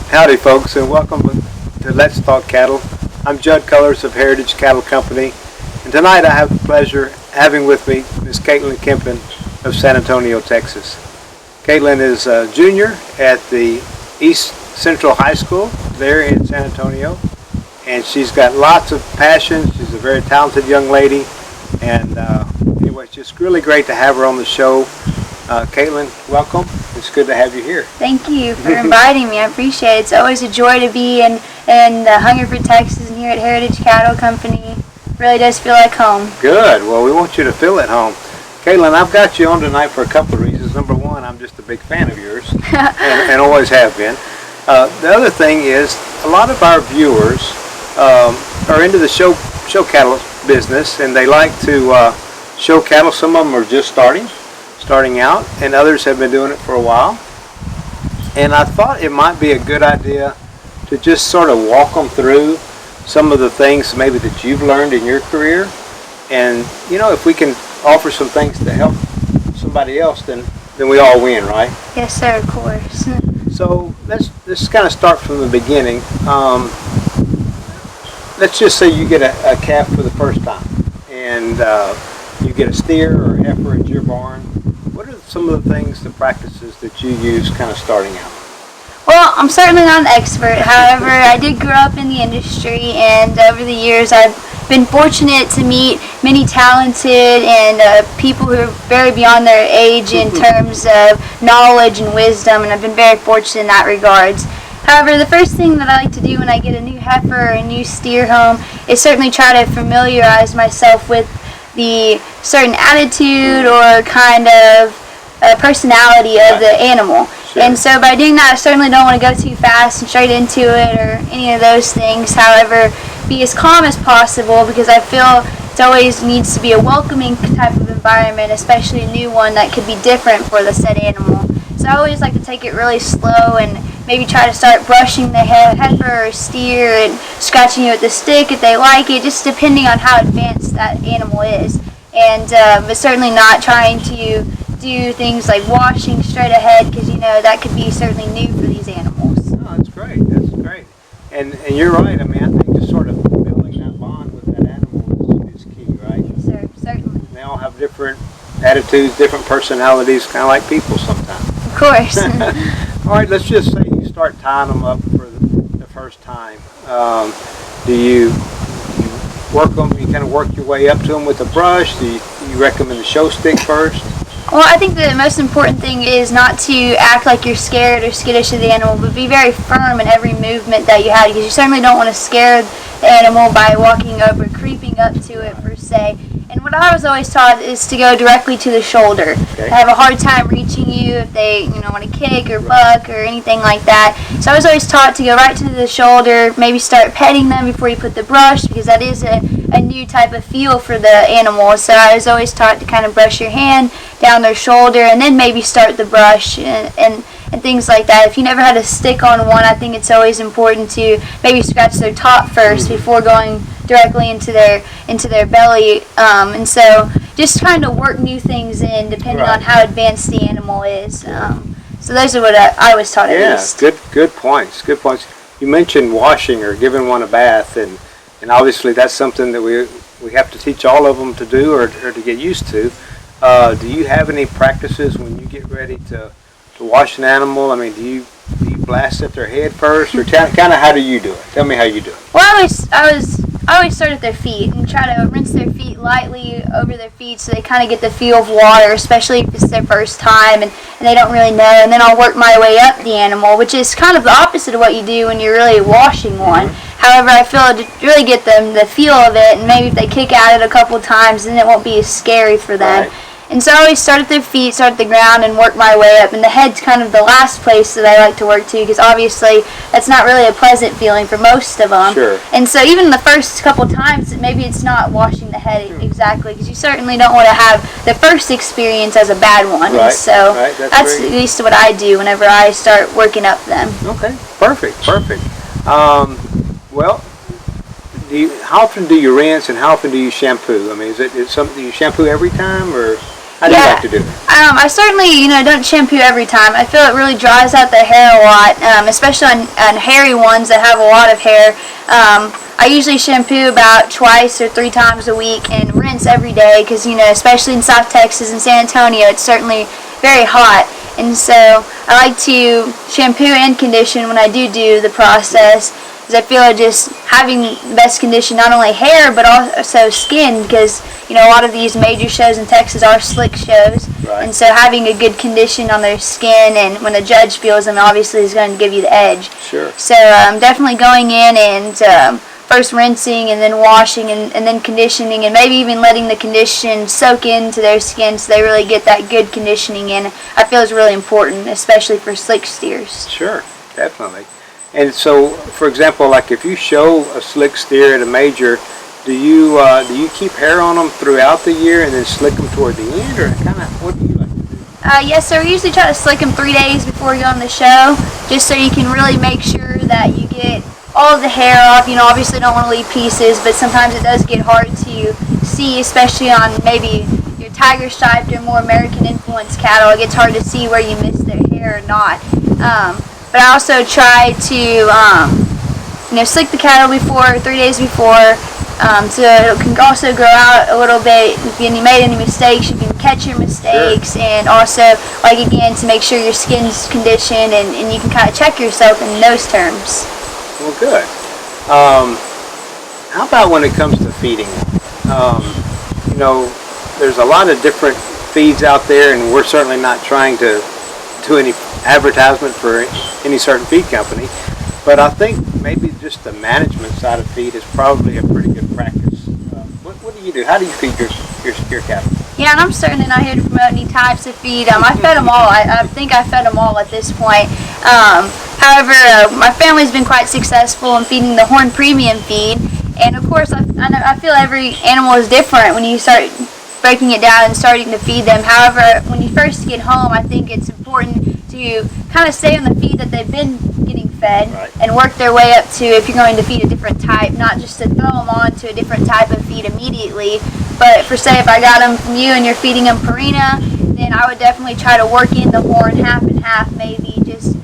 Howdy folks, and welcome to Let's Talk Cattle. I'm Judd Cullors of Heritage Cattle Company, and tonight I have the pleasure having with me Ms. Kaitlyn Kempen of San Antonio, Texas. Kaitlyn is a junior at the East Central High School there in San Antonio, and she's got lots of passion. She's a very talented young lady, and anyway, it's just really great to have her on the show. Kaitlyn, welcome. It's good to have you here. Thank you for inviting me. I appreciate it. It's always a joy to be in Hungerford, Texas, and here at Heritage Cattle Company. Really does feel like home. Good. Well, we want you to feel at home. Kaitlyn, I've got you on tonight for a couple of reasons. Number one, I'm just a big fan of yours, and always have been. The other thing is, a lot of our viewers are into the show cattle business, and they like to show cattle. Some of them are just starting out, and others have been doing it for a while. And I thought it might be a good idea to just sort of walk them through some of the things maybe that you've learned in your career. And you know, if we can offer some things to help somebody else, then we all win, right? Yes, sir, of course. So let's kind of start from the beginning. Let's just say you get a calf for the first time, and you get a steer or a heifer at your barn. What are some of the things, the practices that you use kind of starting out? Well, I'm certainly not an expert. However, I did grow up in the industry, and over the years I've been fortunate to meet many talented and people who are very beyond their age in terms of knowledge and wisdom, and I've been very fortunate in that regards. However, the first thing that I like to do when I get a new heifer or a new steer home is certainly try to familiarize myself with the certain attitude or kind of personality of the animal. Sure. And so by doing that, I certainly don't want to go too fast and straight into it or any of those things. However, be as calm as possible, because I feel it always needs to be a welcoming type of environment, especially a new one that could be different for the said animal. So I always like to take it really slow and maybe try to start brushing the heifer or steer and scratching it with the stick if they like it, just depending on how advanced that animal is. And but certainly not trying to do things like washing straight ahead, because you know that could be certainly new for these animals. Oh, that's great. That's great. And you're right. I mean, I think just sort of building that bond with that animal is key, right? Yes, sir. Certainly. They all have different attitudes, different personalities, kind of like people sometimes. Of course. All right, let's just say you start tying them up for the first time. Do you work them? You kind of work your way up to them with a brush? Do you recommend the show stick first? Well, I think the most important thing is not to act like you're scared or skittish of the animal, but be very firm in every movement that you have, because you certainly don't want to scare the animal by walking over, creeping up to it per se. And what I was always taught is to go directly to the shoulder. Okay. I have a hard time reaching you if they, want to kick or buck or anything like that. So I was always taught to go right to the shoulder, maybe start petting them before you put the brush, because that is a new type of feel for the animal. So I was always taught to kind of brush your hand down their shoulder and then maybe start the brush and things like that. If you never had a stick on one, I think it's always important to maybe scratch their top first before going directly into their belly, and so just trying to work new things in depending on how advanced the animal is. So those are what I was taught at least. Yeah, good points. Good points. You mentioned washing or giving one a bath, and obviously that's something that we have to teach all of them to do or to get used to. Do you have any practices when you get ready to wash an animal? I mean, do you blast at their head first, or kind of how do you do it? Tell me how you do it. Well, I always start at their feet and try to rinse their feet lightly over their feet so they kind of get the feel of water, especially if it's their first time and they don't really know. And then I'll work my way up the animal, which is kind of the opposite of what you do when you're really washing one. However, I feel to really get them the feel of it, and maybe if they kick at it a couple times, then it won't be as scary for them. Right. And so I always start at their feet, start at the ground, and work my way up. And the head's kind of the last place that I like to work to, because obviously that's not really a pleasant feeling for most of them. Sure. And so even the first couple times, maybe it's not washing the head exactly, because you certainly don't want to have the first experience as a bad one. Right. And so That's at least what I do whenever I start working up them. Okay, perfect. Well, how often do you rinse and how often do you shampoo? I mean, is it something you shampoo every time, or? How do you like to do it? I certainly, don't shampoo every time. I feel it really dries out the hair a lot, especially on hairy ones that have a lot of hair. I usually shampoo about twice or 3 times a week and rinse every day because, especially in South Texas and San Antonio, it's certainly very hot. And so I like to shampoo and condition when I do the process, because I feel just having the best condition, not only hair but also skin, because a lot of these major shows in Texas are slick shows, right. And so having a good condition on their skin, and when the judge feels them, obviously is going to give you the edge. Sure. So I'm definitely going in and first rinsing and then washing and then conditioning, and maybe even letting the condition soak into their skin so they really get that good conditioning in. I feel is really important, especially for slick steers. Sure, definitely. And so, for example, like if you show a slick steer at a major, do you keep hair on them throughout the year and then slick them toward the end, or kind of what do you like to do? Yes, so we usually try to slick them 3 days before you go on the show, just so you can really make sure that you get all of the hair off. Obviously don't want to leave pieces, but sometimes it does get hard to see, especially on maybe your tiger striped or more American influence cattle. It gets hard to see where you missed their hair or not. But I also try to slick the cattle 3 days before, so it can also grow out a little bit. If you made any mistakes, you can catch your mistakes. Sure. And also, again, to make sure your skin's conditioned and you can kind of check yourself in those terms. Well, good. How about when it comes to feeding? There's a lot of different feeds out there, and we're certainly not trying to do any advertisement for any certain feed company, but I think maybe just the management side of feed is probably a pretty good practice. What do you do? How do you feed your cattle? Yeah, and I'm certainly not here to promote any types of feed. I fed them all. I think I fed them all at this point. However, my family's been quite successful in feeding the Horn Premium feed, and of course, I feel every animal is different when you start breaking it down and starting to feed them. However, when you first get home, I think it's important to kind of stay on the feed that they've been getting fed, right, and work their way up to, if you're going to feed a different type, not just to throw them on to a different type of feed immediately, but for say if I got them from you and you're feeding them Purina, then I would definitely try to work in the Horn half and half, maybe just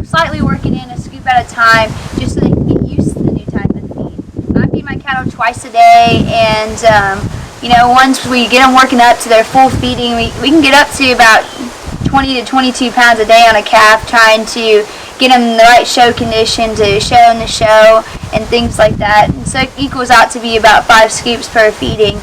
slightly work it in a scoop at a time, just so they can get used to the new type of feed. I feed my cattle twice a day, and once we get them working up to their full feeding, we can get up to about 20 to 22 pounds a day on a calf, trying to get them in the right show condition to show in the show and things like that. And so it equals out to be about 5 scoops per feeding.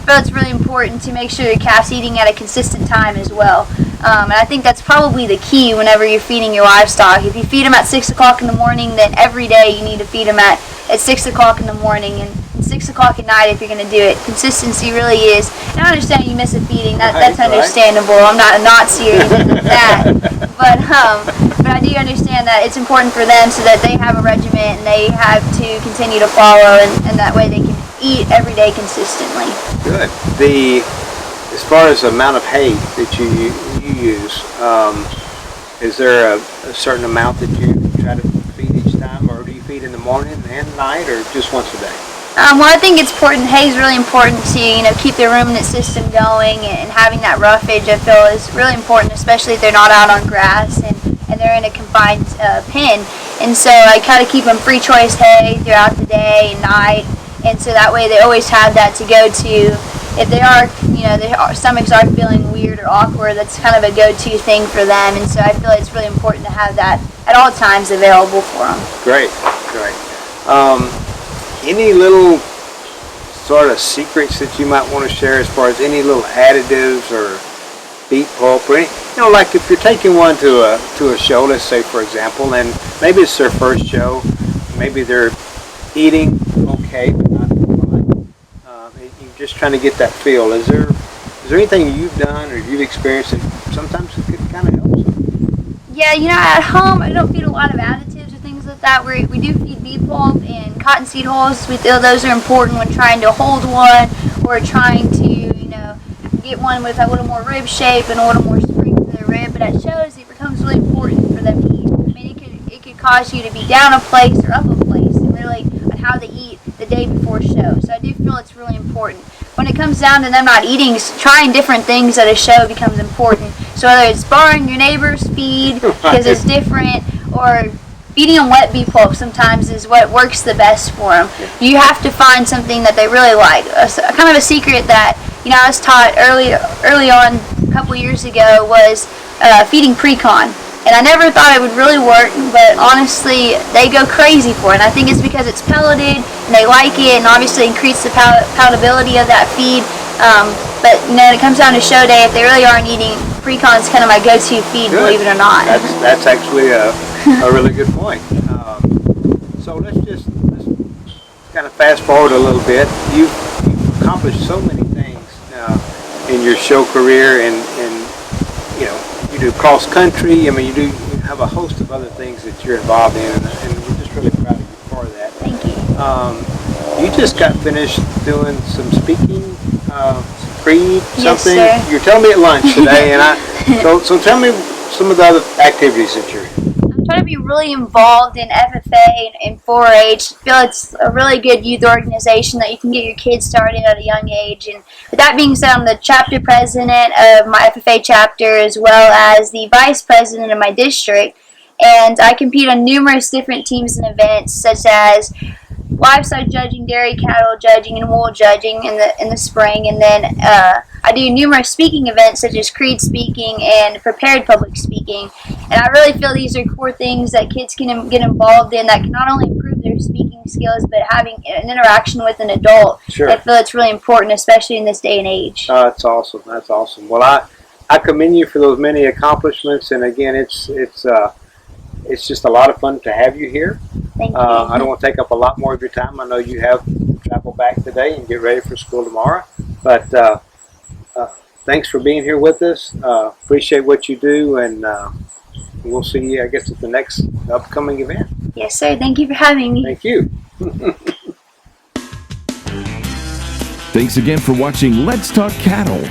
But it's really important to make sure your calf's eating at a consistent time as well. And I think that's probably the key whenever you're feeding your livestock. If you feed them at 6 o'clock in the morning, then every day you need to feed them at 6 o'clock in the morning and 6 o'clock at night if you're going to do it. Consistency really is. And I understand you miss a feeding. That's understandable. I'm not a Nazi or anything like that. But I do understand that it's important for them so that they have a regimen and they have to continue to follow, and that way they can eat every day consistently. Good. As far as the amount of hay that you use, is there a certain amount that you try to feed each time, or do you feed in the morning and night, or just once a day? Well, I think it's important. Hay is really important to keep the ruminant system going, and having that roughage I feel is really important, especially if they're not out on grass and they're in a confined pen. And so I kind of keep them free choice hay throughout the day and night, and so that way they always have that to go to. If they are, their stomachs are feeling weird or awkward, that's kind of a go-to thing for them. And so I feel it's really important to have that at all times available for them. Great. Any little sort of secrets that you might want to share as far as any little additives or beet pulp or any, like if you're taking one to a show, let's say for example, and maybe it's their first show, maybe they're eating okay but not fine. You're just trying to get that feel. Is there anything you've done or you've experienced that sometimes it could kind of help some? Yeah, at home I don't feed a lot of additives or things like that. We do feed beet pulp and cottonseed hulls. We feel those are important when trying to hold one or trying to, get one with a little more rib shape and a little more spring to the rib. But at shows, it becomes really important for them to eat. I mean, it could cause you to be down a place or up a place, and really on how they eat the day before show. So I do feel it's really important. when it comes down to them not eating, trying different things at a show becomes important. So whether it's borrowing your neighbor's feed because it's different, or feeding them wet beef pulp sometimes is what works the best for them. You have to find something that they really like. Kind of a secret that I was taught early on a couple years ago was feeding pre-con. And I never thought it would really work, but honestly, they go crazy for it. And I think it's because it's pelleted, and they like it, and obviously increase the palatability of that feed. But when it comes down to show day, if they really aren't eating, pre-con's kind of my go-to feed, Good. believe it or not. That's actually a really good point. So let's kind of fast forward a little bit. You've accomplished so many things in your show career, and you do cross country. I mean, you have a host of other things that you're involved in, and we're just really proud of you for that. Thank you. You just got finished doing some speaking, Creed, Yes, something. sir. You're telling me at lunch today, and so tell me some of the other activities that you're in. I'm trying to be really involved in FFA and 4-H. I feel it's a really good youth organization that you can get your kids started at a young age. And with that being said, I'm the chapter president of my FFA chapter as well as the vice president of my district. And I compete on numerous different teams and events such as livestock judging, dairy cattle judging, and wool judging in the spring. And then I do numerous speaking events such as Creed speaking and prepared public speaking. And I really feel these are core things that kids can get involved in that can not only improve their speaking skills, but having an interaction with an adult. Sure. I feel it's really important, especially in this day and age. That's awesome. That's awesome. Well, I commend you for those many accomplishments, and again, it's just a lot of fun to have you here. Thank you. I don't want to take up a lot more of your time. I know you have to travel back today and get ready for school tomorrow, but thanks for being here with us. Appreciate what you do, and we'll see you, I guess, at the next upcoming event. Yes, sir. Thank you for having me. Thank you. Thanks again for watching Let's Talk Cattle.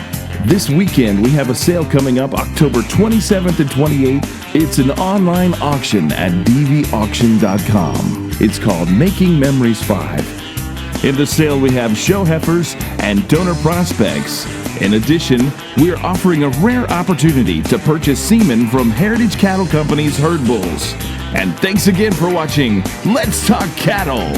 This weekend we have a sale coming up October 27th and 28th. It's an online auction at dvauction.com. It's called Making Memories 5. In the sale we have show heifers and donor prospects. In addition, we're offering a rare opportunity to purchase semen from Heritage Cattle Company's herd bulls. And thanks again for watching Let's Talk Cattle.